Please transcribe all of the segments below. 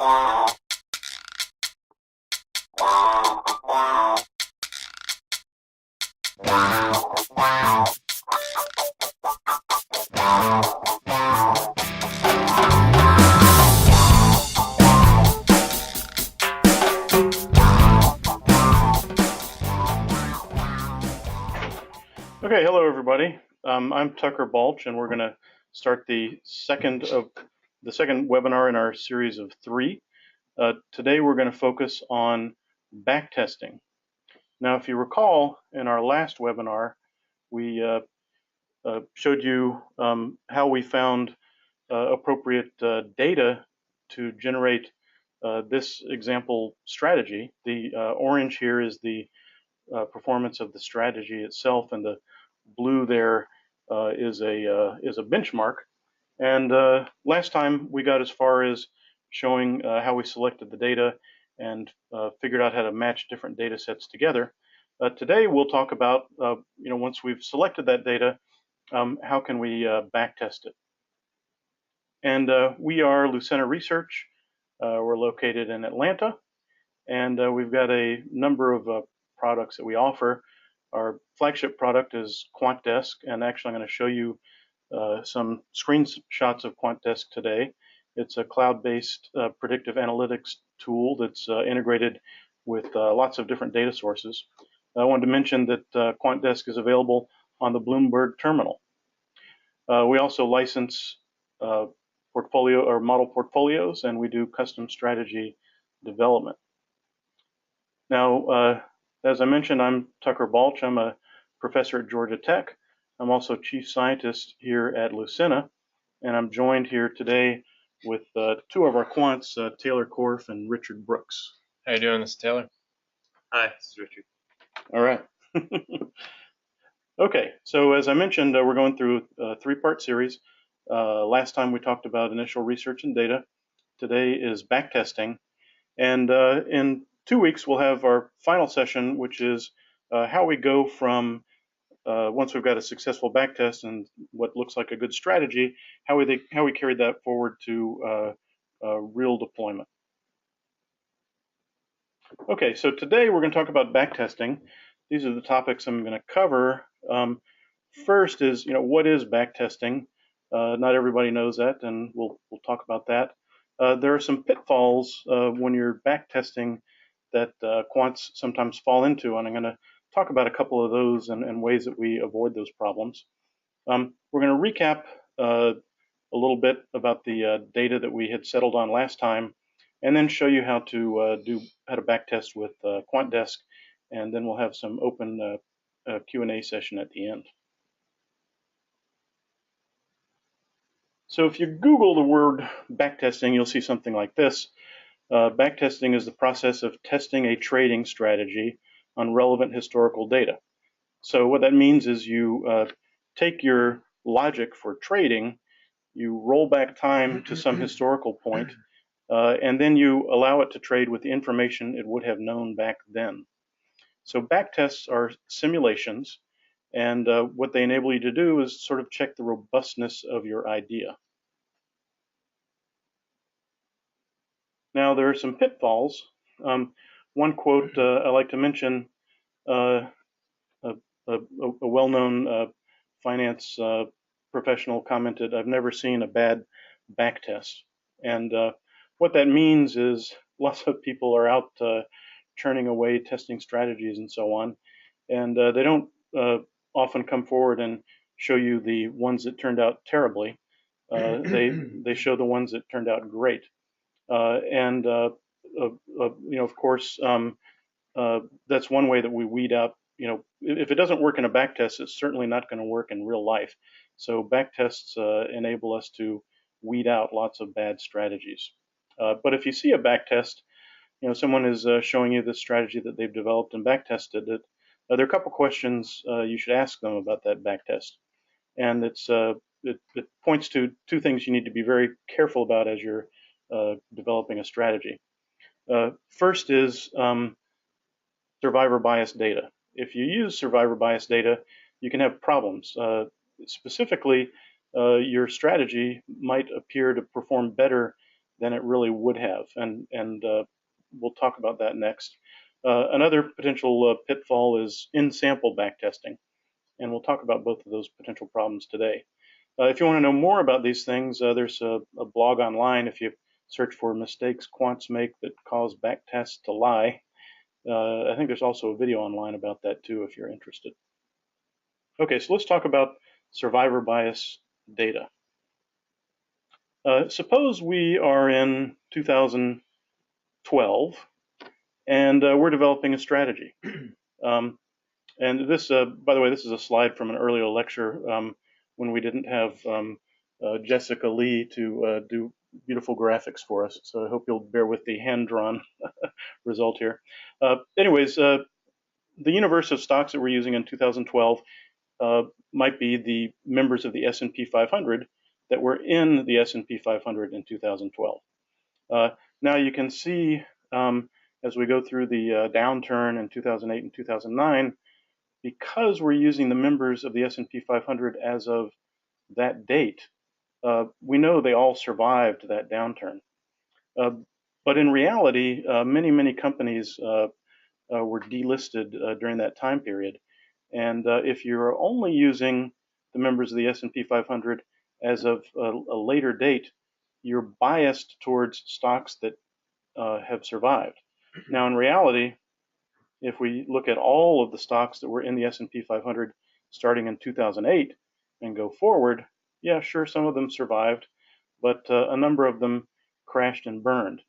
Okay, hello everybody. I'm Tucker Balch, and we're going to start the second webinar in our series of 3. Today we're going to focus on backtesting. Now, if you recall, in our last webinar, we showed you how we found appropriate data to generate this example strategy. The orange here is the performance of the strategy itself, and the blue there is a benchmark. And last time we got as far as showing how we selected the data and figured out how to match different data sets together. Today we'll talk about once we've selected that data, how can we backtest it. And we are Lucena Research. We're located in Atlanta, and we've got a number of products that we offer. Our flagship product is Quant, and actually I'm going to show you some screenshots of Quant today. It's a cloud-based predictive analytics tool that's integrated with lots of different data sources. I wanted to mention that Quant is available on the Bloomberg terminal. We also license portfolio or model portfolios, and we do custom strategy development. Now, as I mentioned, I'm Tucker Balch. I'm a professor at Georgia Tech. I'm also chief scientist here at Lucena, and I'm joined here today with 2 of our quants, Taylor Korf and Richard Brooks. How you doing, this is Taylor? Hi, this is Richard. All right. Okay, so as I mentioned, we're going through a 3-part series. Last time we talked about initial research and data. Today is backtesting, and in 2 weeks we'll have our final session, which is how we go from once we've got a successful backtest and what looks like a good strategy, how we carry that forward to real deployment. Okay, so today we're going to talk about backtesting. These are the topics I'm going to cover. First is, what is backtesting? Not everybody knows that, and we'll talk about that. There are some pitfalls when you're backtesting that quants sometimes fall into, and I'm going to talk about a couple of those and ways that we avoid those problems. We're going to recap a little bit about the data that we had settled on last time, and then show you how to backtest with Quant, and then we'll have some open Q&A session at the end. So if you Google the word backtesting, you'll see something like this. Backtesting is the process of testing a trading strategy on relevant historical data. So what that means is you take your logic for trading, you roll back time to some historical point, and then you allow it to trade with the information it would have known back then. So backtests are simulations, and what they enable you to do is sort of check the robustness of your idea. Now, there are some pitfalls. One quote I like to mention, a well-known finance professional commented, "I've never seen a bad backtest." And what that means is lots of people are out churning away testing strategies and so on, and they don't often come forward and show you the ones that turned out terribly. They show the ones that turned out great. Of course, that's one way that we weed out. If it doesn't work in a backtest, it's certainly not going to work in real life. So backtests enable us to weed out lots of bad strategies. But if you see a backtest, someone is showing you the strategy that they've developed and backtested it, there are a couple questions you should ask them about that backtest. And it points to 2 things you need to be very careful about as you're developing a strategy. First is survivor bias data. If you use survivor bias data, you can have problems. Specifically, your strategy might appear to perform better than it really would have, and we'll talk about that next. Another potential pitfall is in-sample backtesting, and we'll talk about both of those potential problems today. If you want to know more about these things, there's a blog online. If you search for mistakes quants make that cause backtests to lie, I think there's also a video online about that too if you're interested. Okay, so let's talk about survivor bias data. Suppose we are in 2012 and we're developing a strategy. And this, by the way, this is a slide from an earlier lecture when we didn't have Jessica Lee to do beautiful graphics for us. So I hope you'll bear with the hand-drawn result here. Anyways, the universe of stocks that we're using in 2012 might be the members of the S&P 500 that were in the S&P 500 in 2012. Now you can see as we go through the downturn in 2008 and 2009, because we're using the members of the S&P 500 as of that date, we know they all survived that downturn. But in reality, many companies were delisted during that time period. And if you're only using the members of the S&P 500 as of a later date, you're biased towards stocks that have survived. Now, in reality, if we look at all of the stocks that were in the S&P 500 starting in 2008 and go forward, yeah, sure, some of them survived, but a number of them crashed and burned.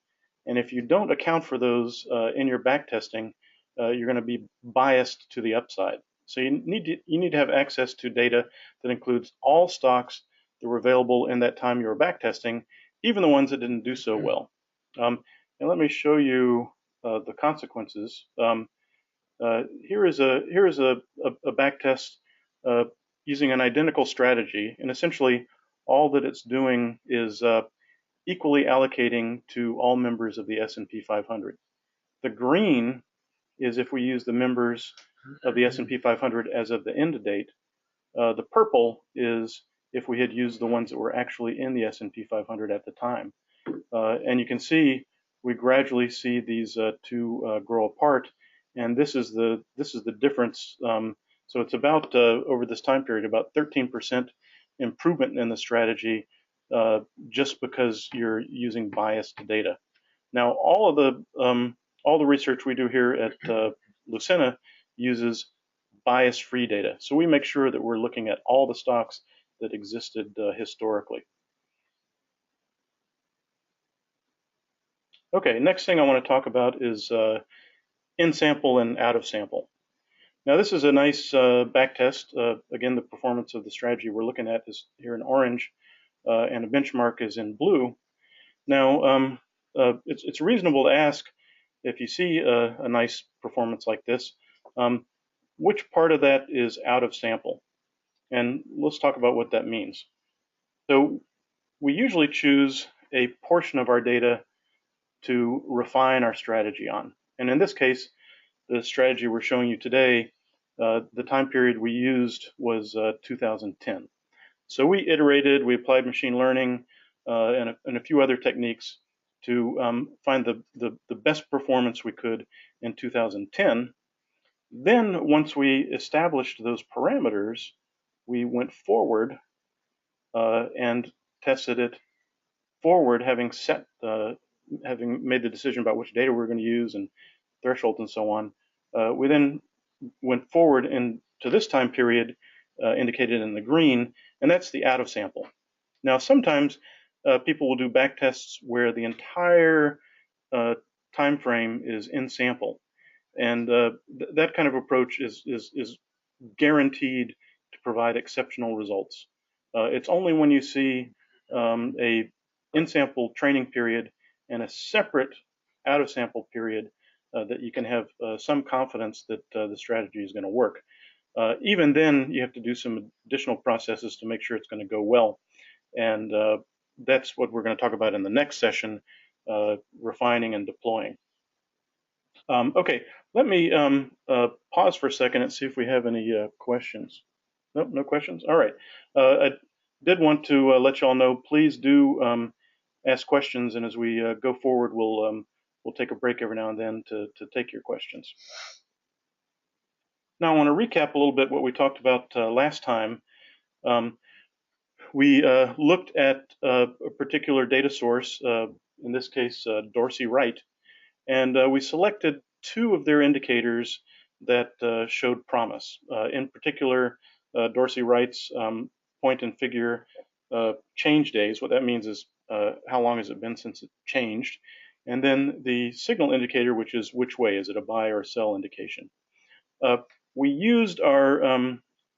And if you don't account for those in your backtesting, you're going to be biased to the upside. So you need to have access to data that includes all stocks that were available in that time you were backtesting, even the ones that didn't do so well. And let me show you the consequences. Here is a backtest using an identical strategy, and essentially all that it's doing is equally allocating to all members of the S&P 500. The green is if we use the members of the S&P 500 as of the end date. The purple is if we had used the ones that were actually in the S&P 500 at the time. And you can see we gradually see these two grow apart, and this is the difference. So it's about over this time period about 13% improvement in the strategy just because you're using biased data. Now all the research we do here at Lucena uses bias-free data, so we make sure that we're looking at all the stocks that existed historically. Okay, next thing I want to talk about is in-sample and out-of-sample. Now this is a nice backtest. Again, the performance of the strategy we're looking at is here in orange, and a benchmark is in blue. Now, it's reasonable to ask, if you see a nice performance like this, which part of that is out of sample? And let's talk about what that means. So we usually choose a portion of our data to refine our strategy on. And in this case, the strategy we're showing you today, the time period we used was 2010. So we iterated, we applied machine learning and a few other techniques to find the best performance we could in 2010. Then once we established those parameters, we went forward and tested it forward, having made the decision about which data we were going to use and thresholds and so on. We then went forward into this time period indicated in the green, and that's the out of sample. Now sometimes people will do back tests where the entire time frame is in sample, and that kind of approach is guaranteed to provide exceptional results. It's only when you see a in-sample training period and a separate out-of-sample period that you can have some confidence that the strategy is going to work. Even then, you have to do some additional processes to make sure it's going to go well. And that's what we're going to talk about in the next session, refining and deploying. Okay, let me pause for a second and see if we have any questions. Nope, no questions? All right. I did want to let you all know, please do ask questions, and as we go forward, we'll take a break every now and then to take your questions. Now, I want to recap a little bit what we talked about last time. We looked at a particular data source, in this case, Dorsey Wright, and we selected two of their indicators that showed promise. In particular, Dorsey Wright's point and figure change days. What that means is how long has it been since it changed, and then the signal indicator, which is which way, is it a buy or sell indication. We used our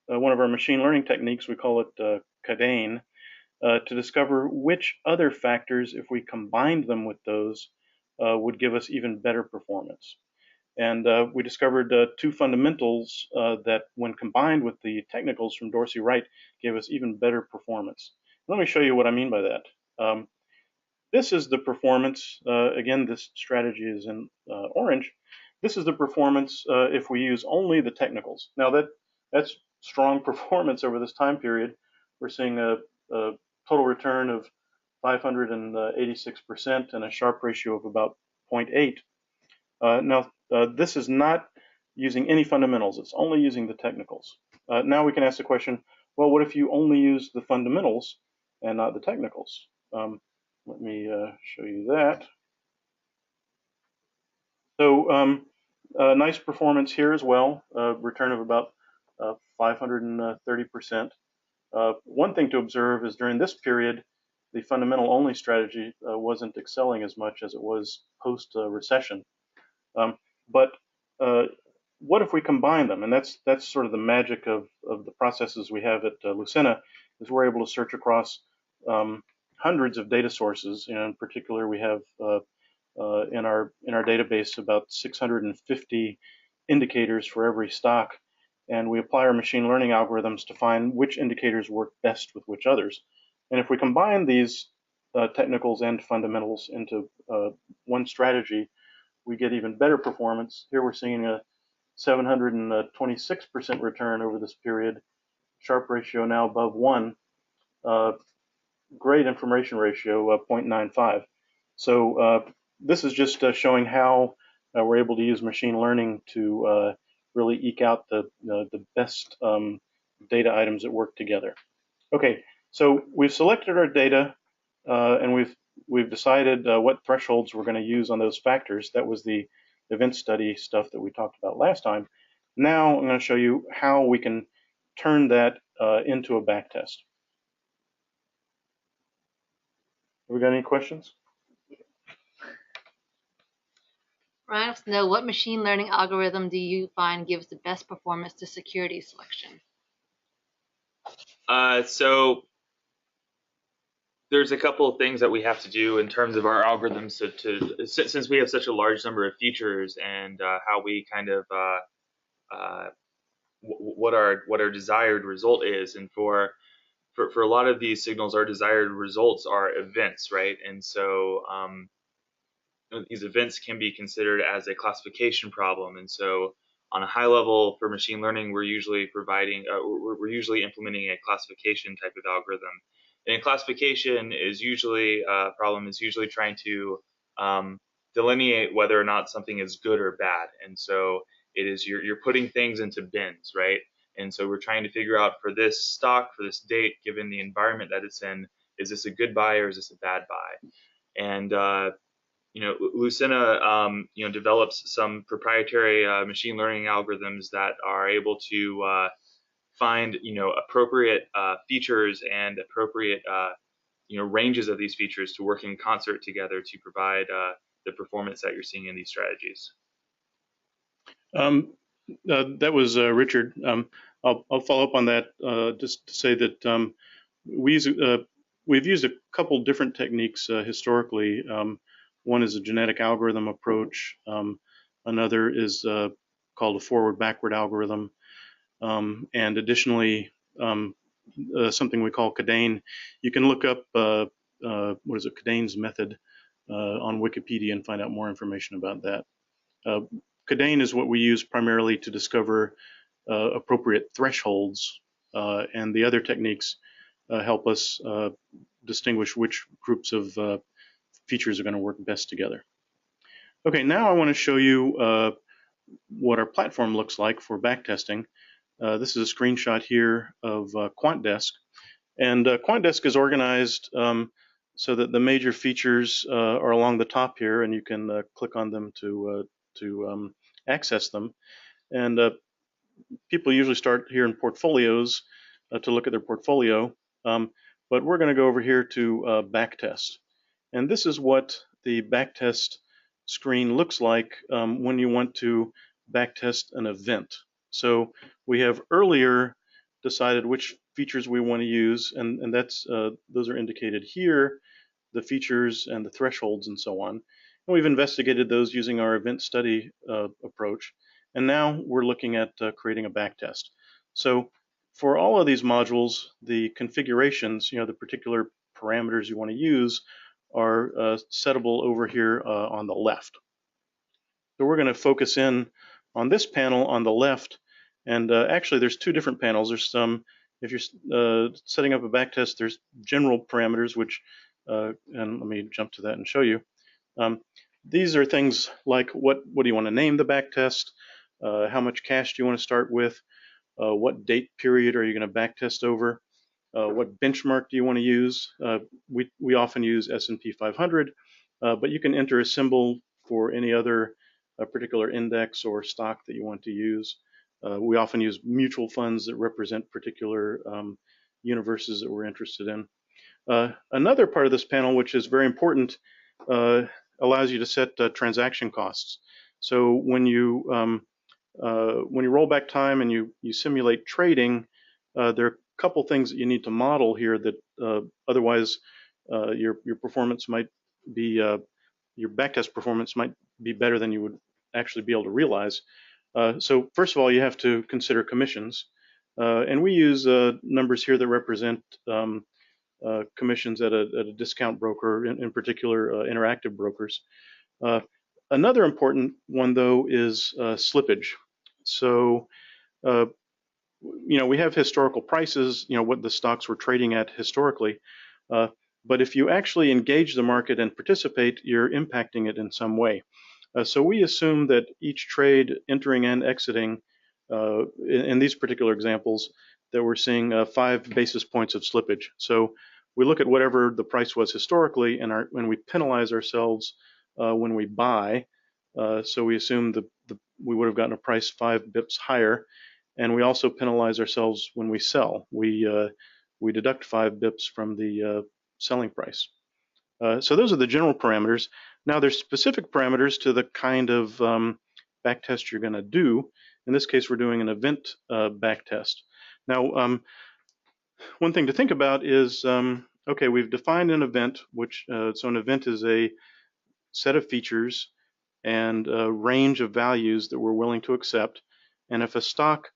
one of our machine learning techniques, we call it Cadane, to discover which other factors, if we combined them with those, would give us even better performance. And we discovered two fundamentals that, when combined with the technicals from Dorsey Wright, gave us even better performance. Let me show you what I mean by that. This is the performance. Again, this strategy is in orange. This is the performance if we use only the technicals. Now that's strong performance over this time period. We're seeing a total return of 586% and a Sharpe ratio of about 0.8. Now, this is not using any fundamentals. It's only using the technicals. Now we can ask the question, well, what if you only use the fundamentals and not the technicals? Let me show you that. So nice performance here as well, return of about 530%. One thing to observe is during this period, the fundamental only strategy wasn't excelling as much as it was post-recession. But what if we combine them? And that's sort of the magic of the processes we have at Lucena, is we're able to search across hundreds of data sources. In particular, we have in our database about 650 indicators for every stock, and we apply our machine learning algorithms to find which indicators work best with which others. And if we combine these technicals and fundamentals into one strategy, we get even better performance. Here we're seeing a 726% return over this period, Sharpe ratio now above 1, great information ratio 0.95. So this is just showing how we're able to use machine learning to really eke out the best data items that work together. Okay, so we've selected our data and we've decided what thresholds we're going to use on those factors. That was the event study stuff that we talked about last time. Now I'm going to show you how we can turn that into a backtest. Have we got any questions? Ryan wants to know, what machine learning algorithm do you find gives the best performance to security selection? So there's a couple of things that we have to do in terms of our algorithms since we have such a large number of features, and how we kind of what our desired result is. And for a lot of these signals, our desired results are events, right? And so these events can be considered as a classification problem. And so on a high level for machine learning, we're usually implementing a classification type of algorithm. And classification is usually trying to delineate whether or not something is good or bad. And so it is you're putting things into bins, right? And so we're trying to figure out, for this stock, for this date, given the environment that it's in, is this a good buy or is this a bad buy? And Lucena develops some proprietary machine learning algorithms that are able to find appropriate features and appropriate ranges of these features to work in concert together to provide the performance that you're seeing in these strategies. That was Richard. I'll follow up on that just to say that we've used a couple different techniques historically. One is a genetic algorithm approach. Another is called a forward-backward algorithm. And additionally, something we call Cadane. You can look up, Cadane's method on Wikipedia and find out more information about that. Cadane is what we use primarily to discover appropriate thresholds, and the other techniques help us distinguish which groups of features are going to work best together. Okay, now I want to show you what our platform looks like for backtesting. This is a screenshot here of QuantDesk. And QuantDesk is organized so that the major features are along the top here, and you can click on them to access them. And people usually start here in portfolios to look at their portfolio, but we're going to go over here to backtest. And this is what the backtest screen looks like when you want to backtest an event. So we have earlier decided which features we want to use, and that's those are indicated here, the features and the thresholds and so on. And we've investigated those using our event study approach. And now we're looking at creating a backtest. So for all of these modules, the configurations, the particular parameters you want to use are settable over here on the left. So we're going to focus in on this panel on the left. And actually, there's two different panels. There's some, if you're setting up a backtest, there's general parameters, which, and let me jump to that and show you. These are things like what do you want to name the backtest? How much cash do you want to start with? What date period are you going to backtest over? What benchmark do you want to use? We often use S&P 500, but you can enter a symbol for any other particular index or stock that you want to use. We often use mutual funds that represent particular universes that we're interested in. Another part of this panel, which is very important, allows you to set transaction costs. So when you roll back time and you simulate trading, there are a couple things that you need to model here that otherwise your performance might be, your backtest performance might be better than you would actually be able to realize. So first of all, you have to consider commissions. And we use numbers here that represent commissions at a discount broker, in particular interactive brokers. Another important one, though, is slippage. So, we have historical prices, what the stocks were trading at historically. But if you actually engage the market and participate, you're impacting it in some way. So we assume that each trade entering and exiting, in these particular examples, that we're seeing 5 basis points of slippage. So we look at whatever the price was historically, and when we penalize ourselves when we buy. So we assume we would have gotten a price 5 bips higher, and we also penalize ourselves when we sell. We deduct 5 bips from the selling price. So those are the general parameters. Now there's specific parameters to the kind of backtest you're going to do. In this case, we're doing an event backtest. Now, one thing to think about is, okay, we've defined an event, so an event is a set of features and a range of values that we're willing to accept. And if a stock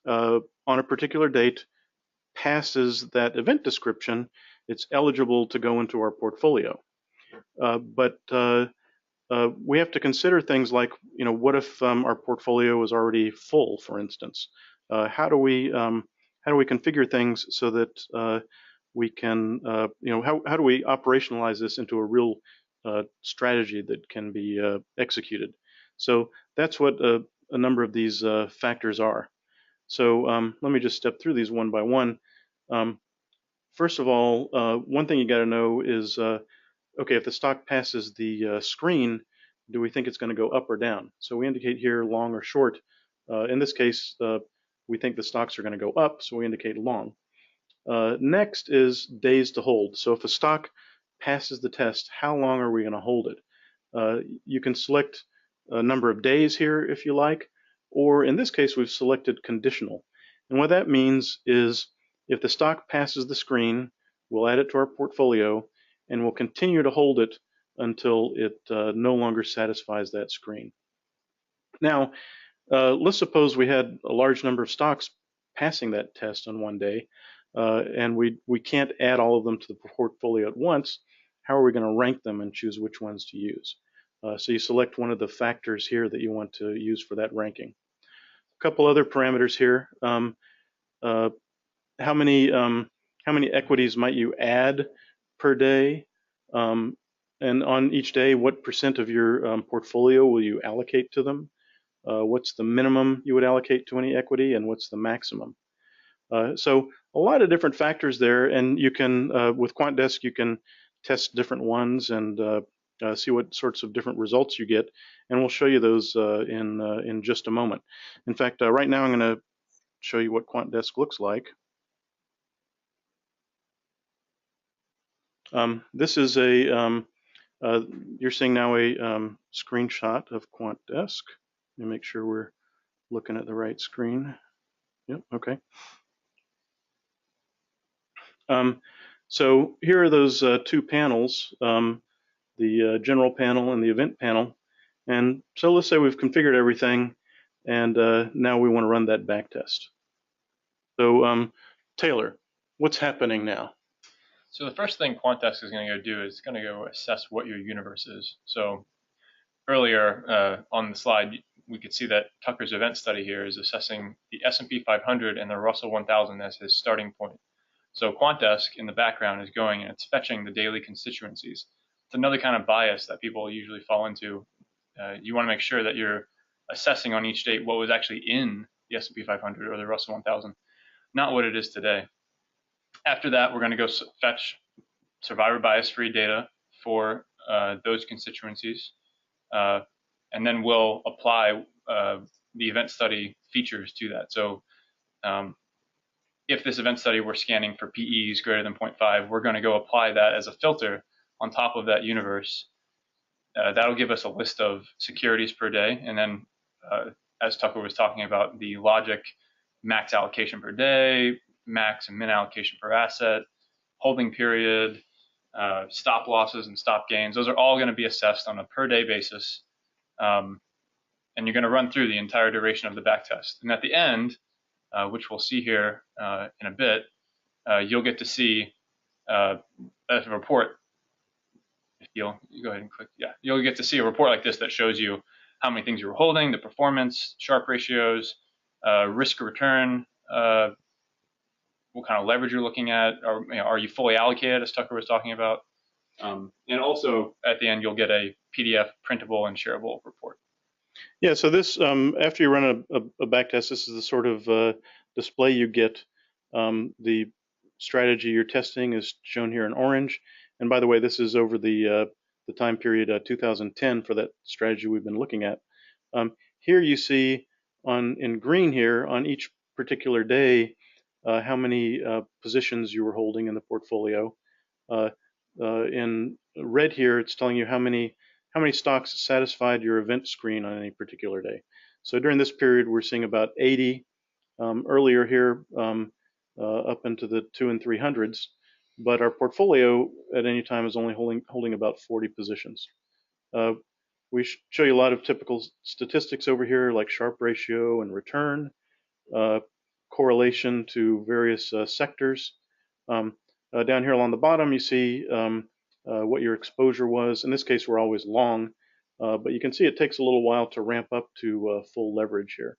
on a particular date passes that event description, it's eligible to go into our portfolio. But we have to consider things like, what if our portfolio is already full, for instance? How do we configure things so that we can, how do we operationalize this into a real strategy that can be executed? So that's what a number of these factors are. So let me just step through these one by one. First of all, one thing you got to know is, okay, if the stock passes the screen, do we think it's going to go up or down? So we indicate here long or short. In this case, we think the stocks are going to go up, so we indicate long. Next is days to hold. So if a stock passes the test, how long are we going to hold it? You can select a number of days here if you like, or in this case, we've selected conditional. And what that means is if the stock passes the screen, we'll add it to our portfolio, and we'll continue to hold it until it no longer satisfies that screen. Now, let's suppose we had a large number of stocks passing that test on one day, and we can't add all of them to the portfolio at once. How are we going to rank them and choose which ones to use? So you select one of the factors here that you want to use for that ranking. A couple other parameters here. How many equities might you add per day? and on each day, what percent of your portfolio will you allocate to them? What's the minimum you would allocate to any equity, and what's the maximum? So a lot of different factors there, and you can, with QuantDesk, you can test different ones and see what sorts of different results you get, and we'll show you those in just a moment. In fact, right now I'm going to show you what QuantDesk looks like. This is you're seeing now a screenshot of QuantDesk. Let me make sure we're looking at the right screen. Yep, okay. So here are those two panels, the general panel and the event panel. And so let's say we've configured everything, and now we want to run that backtest. So Taylor, what's happening now? So the first thing QuantDesk is going to go do is going to go assess what your universe is. So earlier on the slide, we could see that Tucker's event study here is assessing the S&P 500 and the Russell 1000 as his starting point. So QuantDesk in the background is going and it's fetching the daily constituencies. It's another kind of bias that people usually fall into. You want to make sure that you're assessing on each date what was actually in the S&P 500 or the Russell 1000, not what it is today. After that, we're going to go fetch survivor bias-free data for those constituencies, and then we'll apply the event study features to that. So if this event study we're scanning for PEs greater than 0.5, we're going to go apply that as a filter on top of that universe. That'll give us a list of securities per day, and then as Tucker was talking about, the logic max allocation per day, max and min allocation per asset, holding period, stop losses and stop gains. Those are all going to be assessed on a per day basis. And you're going to run through the entire duration of the backtest. And at the end, which we'll see here in a bit, you'll get to see a report. If you'll go ahead and click, yeah, you'll get to see a report like this that shows you how many things you were holding, the performance, Sharpe ratios, risk return, what kind of leverage you're looking at, or are you fully allocated, as Tucker was talking about, and also at the end you'll get a PDF printable and shareable report. Yeah, so this after you run a backtest, this is the sort of display you get. The strategy you're testing is shown here in orange, and by the way, this is over the time period 2010 for that strategy we've been looking at. Here you see in green here on each particular day how many positions you were holding in the portfolio. In red here, it's telling you how many stocks satisfied your event screen on any particular day. So during this period, we're seeing about 80. Earlier here, up into the 200s and 300s, but our portfolio at any time is only holding about 40 positions. We show you a lot of typical statistics over here, like Sharpe ratio and return, correlation to various sectors. Down here along the bottom, you see what your exposure was. In this case, we're always long, but you can see it takes a little while to ramp up to full leverage here.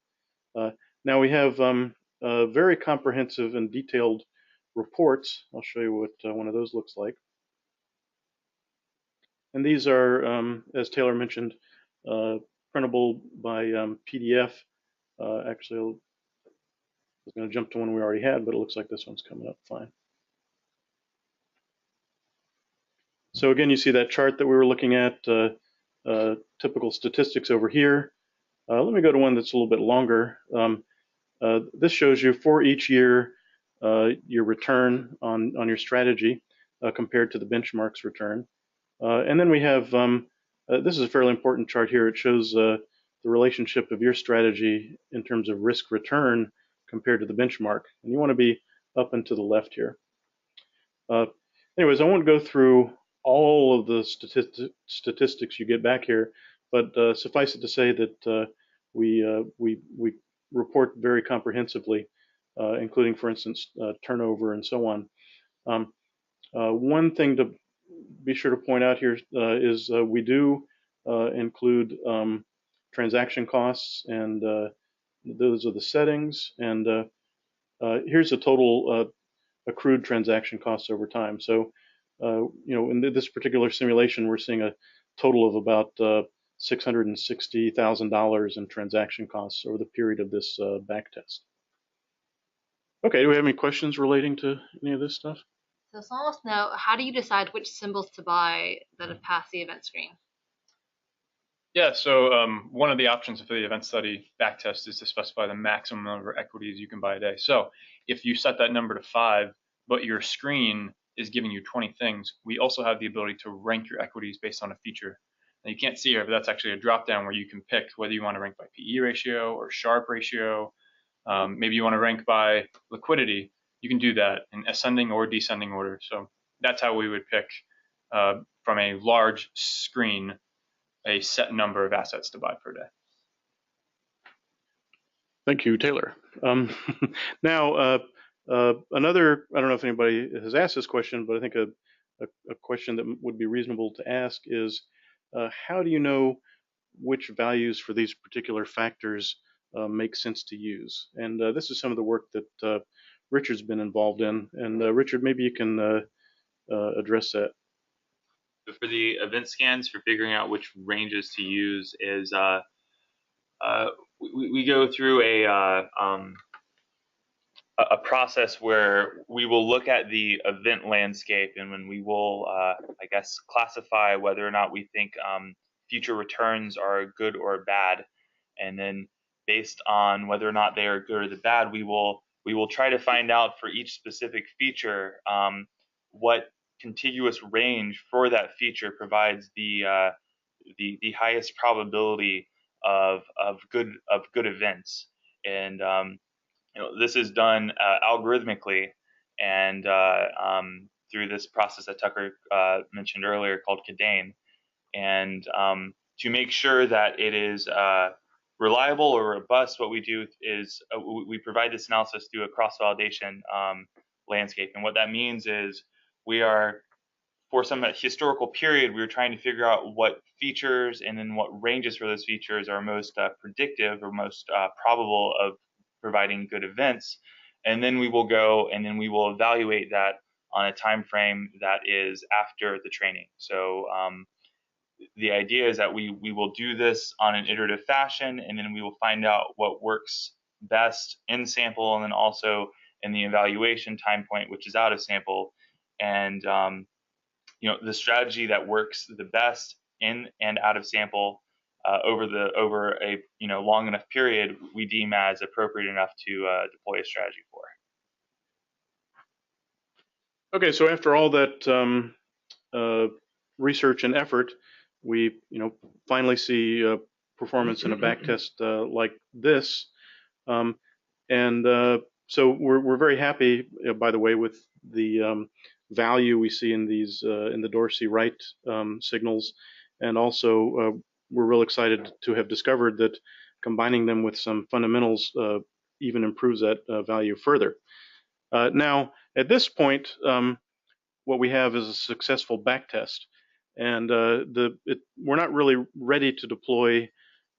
Now we have very comprehensive and detailed reports. I'll show you what one of those looks like. And these are, as Taylor mentioned, printable by PDF. Actually, I was going to jump to one we already had, but it looks like this one's coming up fine. So again, you see that chart that we were looking at, typical statistics over here. Let me go to one that's a little bit longer. This shows you for each year your return on your strategy compared to the benchmark's return. And then we have, this is a fairly important chart here. It shows the relationship of your strategy in terms of risk return compared to the benchmark. And you want to be up and to the left here. Anyways, I won't go through all of the statistics you get back here, but suffice it to say that we report very comprehensively, including, for instance, turnover and so on. One thing to be sure to point out here is we do include transaction costs, and those are the settings. And here's the total accrued transaction costs over time. So in this particular simulation, we're seeing a total of about $660,000 in transaction costs over the period of this backtest. Okay, do we have any questions relating to any of this stuff? So someone wants to know, how do you decide which symbols to buy that have passed the event screen? Yeah, so one of the options for the event study backtest is to specify the maximum number of equities you can buy a day. So if you set that number to 5, but your screen is giving you 20 things, we also have the ability to rank your equities based on a feature. Now you can't see here, but that's actually a drop down where you can pick whether you want to rank by PE ratio or Sharpe ratio. Maybe you want to rank by liquidity. You can do that in ascending or descending order. So that's how we would pick from a large screen a set number of assets to buy per day. Thank you, Taylor. Now, another, I don't know if anybody has asked this question, but I think a question that would be reasonable to ask is, how do you know which values for these particular factors make sense to use? And this is some of the work that Richard's been involved in. And Richard, maybe you can address that. For the event scans, for figuring out which ranges to use is we go through a process where we will look at the event landscape, and when we will, I guess, classify whether or not we think future returns are good or bad, and then based on whether or not they are good or the bad, we will try to find out for each specific feature what contiguous range for that feature provides the highest probability of good events. And this is done algorithmically, and through this process that Tucker mentioned earlier called Cadane. And to make sure that it is reliable or robust, what we do is we provide this analysis through a cross-validation landscape. And what that means is we are, for some historical period, we were trying to figure out what features and then what ranges for those features are most predictive or most probable of providing good events. And then we will go and then we will evaluate that on a time frame that is after the training. So the idea is that we will do this on an iterative fashion, and then we will find out what works best in sample and then also in the evaluation time point, which is out of sample. And the strategy that works the best in and out of sample over a long enough period, we deem as appropriate enough to deploy a strategy for. Okay, so after all that research and effort, we finally see performance in a backtest like this, and so we're very happy, by the way, with the value we see in these in the Dorsey Wright signals, and also we're real excited to have discovered that combining them with some fundamentals even improves that value further. Now, at this point, what we have is a successful backtest, and we're not really ready to deploy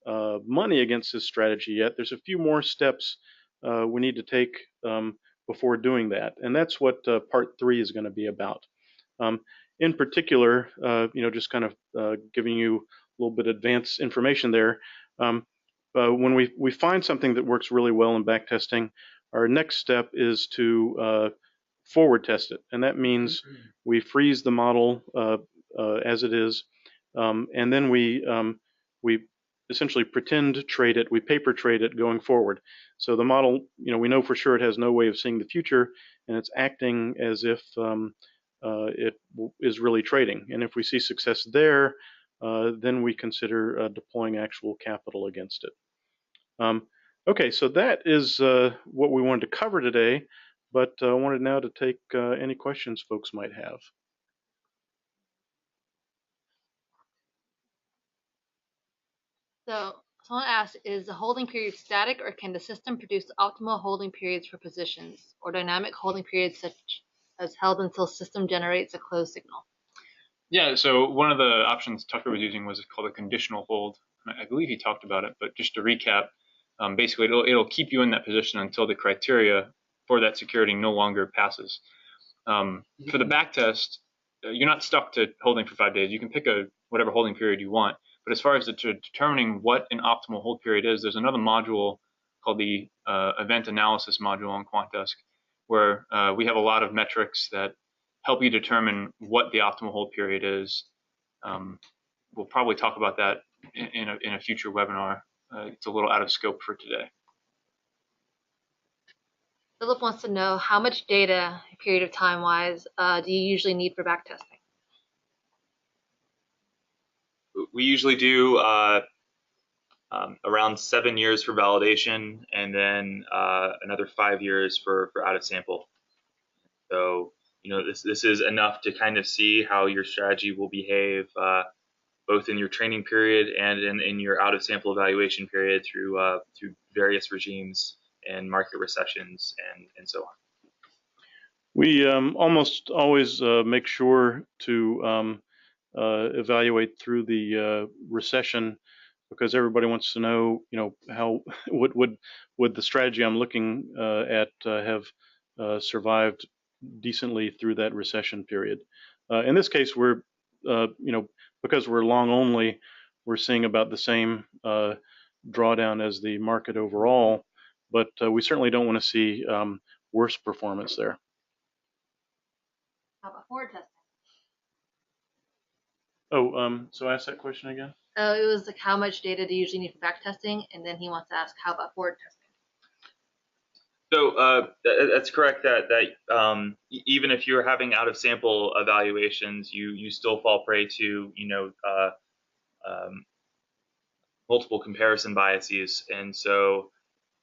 money against this strategy yet. There's a few more steps we need to take before doing that, and that's what part 3 is going to be about. In particular, just kind of giving you a little bit of advanced information there. When we find something that works really well in backtesting, our next step is to forward test it, and that means we freeze the model as it is, and then we essentially pretend trade it, we paper trade it going forward. So the model, we know for sure it has no way of seeing the future, and it's acting as if it is really trading. And if we see success there, then we consider deploying actual capital against it. Okay, so that is what we wanted to cover today, but I wanted now to take any questions folks might have. So someone asked, is the holding period static, or can the system produce optimal holding periods for positions, or dynamic holding periods such as held until system generates a close signal? Yeah, so one of the options Tucker was using was called a conditional hold. I believe he talked about it, but just to recap, basically it'll keep you in that position until the criteria for that security no longer passes. For the backtest, you're not stuck to holding for 5 days. You can pick whatever holding period you want. But as far as determining what an optimal hold period is, there's another module called the event analysis module on QuantDesk, where we have a lot of metrics that help you determine what the optimal hold period is. We'll probably talk about that in a future webinar. It's a little out of scope for today. Philip wants to know how much data, period of time wise, do you usually need for backtesting? We usually do around 7 years for validation, and then another 5 years for out of sample. So this is enough to kind of see how your strategy will behave both in your training period and in your out of sample evaluation period through various regimes and market recessions and so on. We almost always make sure to evaluate through the recession, because everybody wants to know, how would the strategy I'm looking at have survived decently through that recession period. In this case, we're, because we're long only, we're seeing about the same drawdown as the market overall, but we certainly don't want to see worse performance there. How about forward testing? Oh, so ask that question again. It was like, how much data do you usually need for backtesting? And then he wants to ask, how about forward testing? So that's correct. That even if you're having out of sample evaluations, you still fall prey to multiple comparison biases, and so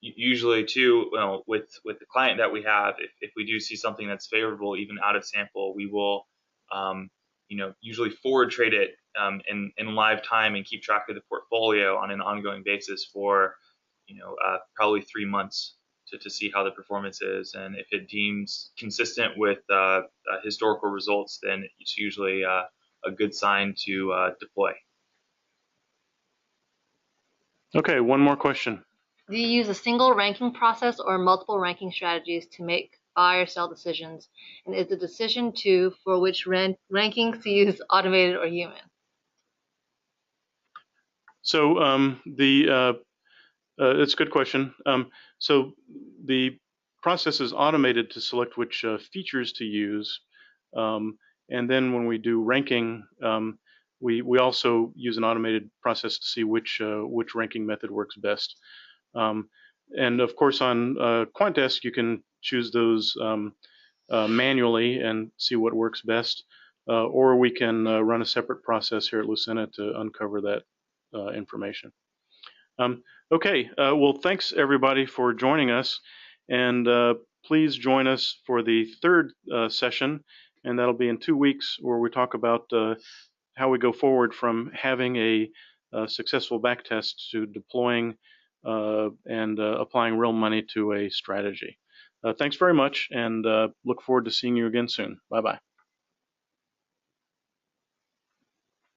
usually too, with the client that we have, if we do see something that's favorable even out of sample, we will usually forward trade it in live time and keep track of the portfolio on an ongoing basis for probably 3 months to see how the performance is, and if it deems consistent with historical results, then it's usually a good sign to deploy. Okay, one more question. Do you use a single ranking process or multiple ranking strategies to make buy or sell decisions? And is the decision for which ranking to use automated or human? So it's a good question. So the process is automated to select which features to use, and then when we do ranking, we also use an automated process to see which ranking method works best. And of course, on QuantDesk, you can choose those manually and see what works best, or we can run a separate process here at Lucena to uncover that information. Okay, well, thanks everybody for joining us, and please join us for the third session, and that'll be in 2 weeks, where we talk about how we go forward from having a successful backtest to deploying and applying real money to a strategy. Thanks very much, and look forward to seeing you again soon. Bye-bye.